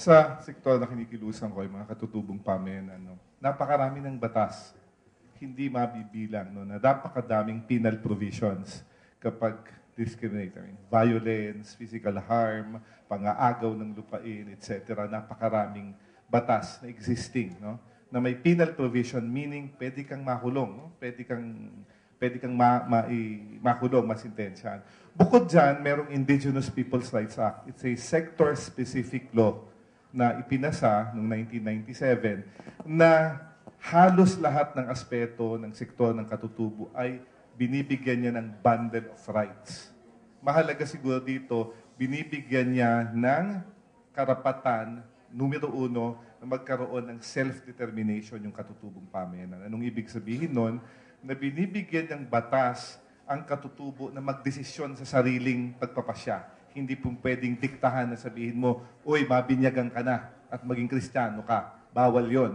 sa sektor na kinikilusan ko, yung mga katutubong pamena, napakarami ng batas, hindi mabibilang, na napakadaming penal provisions kapag discriminatory. Violence, physical harm, pang-aagaw ng lupain, etc. Napakaraming batas na existing, na may penal provision, meaning pwede kang makulong, pwede kang makulong, masintensyahan. Bukod dyan, merong Indigenous Peoples' Rights Act. It's a sector-specific law na ipinasa noong 1997 na halos lahat ng aspeto ng sektor ng katutubo ay binibigyan niya ng bundle of rights. Mahalaga siguro dito, binibigyan niya ng karapatan, numero 1, na magkaroon ng self-determination yung katutubong pamayanan. Anong ibig sabihin nun? Na binibigyan ng batas ang katutubo na magdesisyon sa sariling pagpapasya. Hindi pong pwedeng diktahan na sabihin mo, uy, mabinyagan ka na at maging Kristiyano ka. Bawal yon,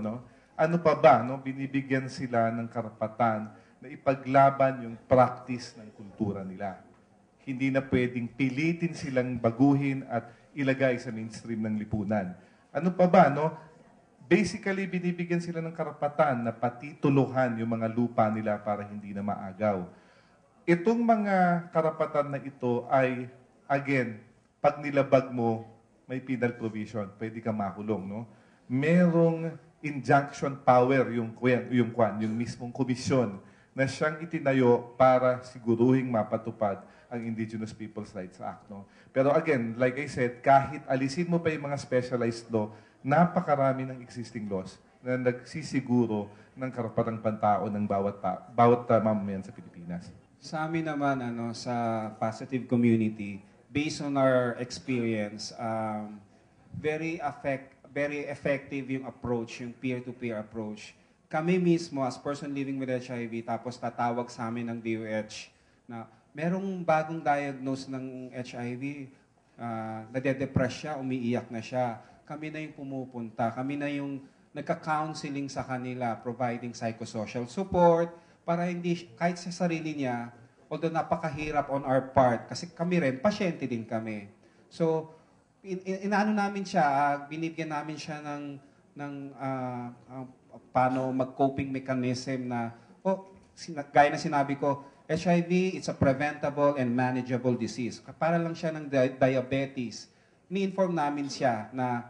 Ano pa ba? Binibigyan sila ng karapatan na ipaglaban yung practice ng kultura nila. Hindi na pwedeng pilitin silang baguhin at ilagay sa mainstream ng lipunan. Ano pa ba? Basically, binibigyan sila ng karapatan na patituluhan yung mga lupa nila para hindi na maagaw. Itong mga karapatan na ito ay, again, pag nilabag mo, may penal provision, pwede ka makulong, Merong injunction power yung mismong komisyon na siyang itinayo para siguruhing mapatupad ang Indigenous Peoples' Rights Act, Pero again, like I said, kahit alisin mo pa yung mga specialized law, napakarami ng existing laws na nagsisiguro ng karapatang pantao ng bawat mamamayan sa Pilipinas. Sa amin naman, sa positive community, based on our experience, very effective yung approach, yung peer-to-peer approach. Kami mismo, as person living with HIV, tapos tatawag sa amin ng DOH na merong bagong diagnose ng HIV, nade-depress siya, umiiyak na siya. Kami na yung pumupunta, kami na yung nagka-counseling sa kanila, providing psychosocial support, para hindi, kahit sa sarili niya, although napakahirap on our part, kasi kami rin, pasyente din kami. So, inaano namin siya, binibigyan namin siya ng paano mag-coping mechanism na, gaya na sinabi ko, HIV, it's a preventable and manageable disease. Para lang siya ng diabetes. Ni-inform namin siya na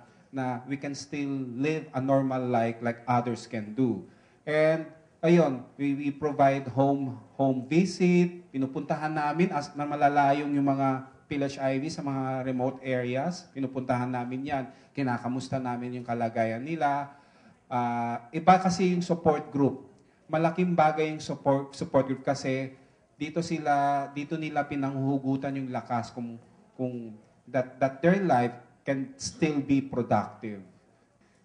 we can still live a normal life like others can do. And ayun, we provide home visit, pinupuntahan namin na malalayong yung mga PhilHIV sa mga remote areas, pinupuntahan namin yan, kinakamusta namin yung kalagayan nila. Iba kasi yung support group. Malaking bagay yung support group kasi dito nila pinanghuhugutan yung lakas kung that their life can still be productive.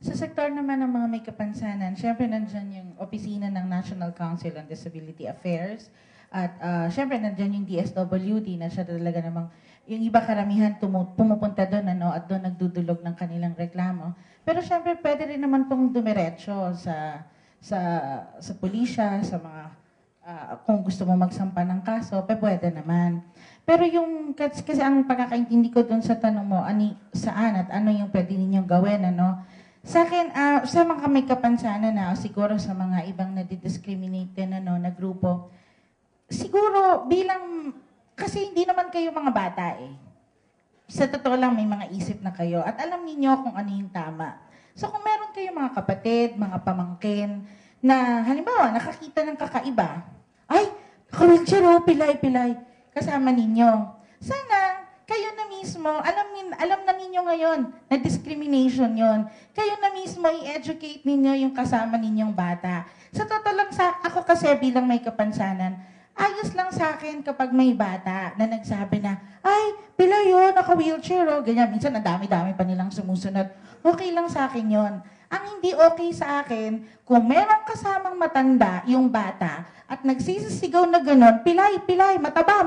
Sa sektor naman ng mga may kapansanan, syempre nandyan yung opisina ng National Council on Disability Affairs at syempre nandyan yung DSWD na siya talaga namang yung iba karamihan pumupunta doon at doon nagdudulog ng kanilang reklamo. Pero syempre pwede rin naman pong dumiretso sa pulisya, sa mga kung gusto mo magsampa ng kaso, pwede naman. Pero kasi ang pagkakaintindi ko doon sa tanong mo, saan at ano yung pwede ninyong gawin, Sa akin, sa mga may kapansanan siguro sa mga ibang nadidiscriminate na grupo, siguro kasi hindi naman kayo mga bata Sa totoo lang, may mga isip na kayo at alam niyo kung ano yung tama. So kung meron kayong mga kapatid, mga pamangkin, na halimbawa, nakakita ng kakaiba, ay, ka-wheelchair, pilay, kasama ninyo. Sana, kayo na mismo, alam na ninyo ngayon na discrimination yon. Kayo na mismo i-educate ninyo yung kasama ninyong bata. Sa totoo lang, ako kasi bilang may kapansanan, ayos lang sa akin kapag may bata na nagsabi na, ay, pila yun, naka-wheelchair, ganyan. Minsan, ang dami-dami pa nilang sumusunod. Okay lang sa akin yon. Ang hindi okay sa akin, kung merong kasamang matanda yung bata at nagsisisigaw na gano'n, pilay, mataba,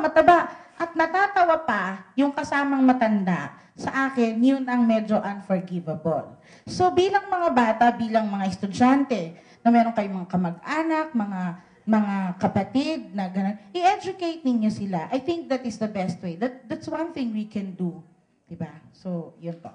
at natatawa pa yung kasamang matanda, sa akin, yun ang medyo unforgivable. So bilang mga bata, bilang mga estudyante, na meron kayong mga kamag-anak, mga kapatid na gano'n, i-educate ninyo sila. I think that is the best way. That's one thing we can do. Diba? So, yun po.